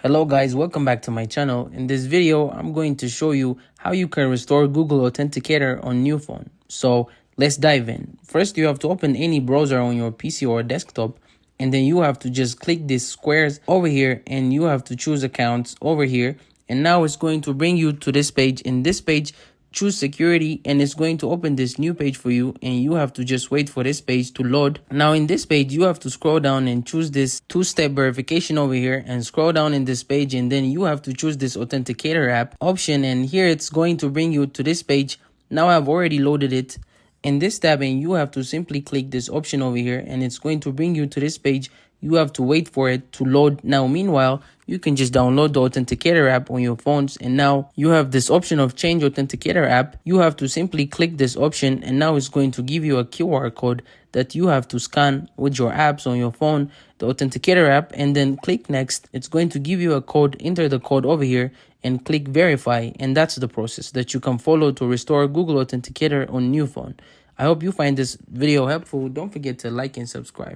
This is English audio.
Hello guys, welcome back to my channel. In this video, I'm going to show you how you can restore Google Authenticator on new phone. So let's dive in. First, you have to open any browser on your PC or desktop, and then you have to just click these squares over here and you have to choose accounts over here. And now it's going to bring you to this page. In this page, choose security, and it's going to open this new page for you, and you have to just wait for this page to load. Now in this page, you have to scroll down and choose this two-step verification over here, and scroll down in this page, and then you have to choose this authenticator app option, and here it's going to bring you to this page. Now I've already loaded it in this tab, and you have to simply click this option over here, and it's going to bring you to this page. You have to wait for it to load. Now meanwhile, you can just download the authenticator app on your phones, and now you have this option of change authenticator app. You have to simply click this option, and now it's going to give you a QR code that you have to scan with your apps on your phone, the authenticator app, and then click next. It's going to give you a code. Enter the code over here and click verify, and that's the process that you can follow to restore Google Authenticator on new phone. I hope you find this video helpful. Don't forget to like and subscribe.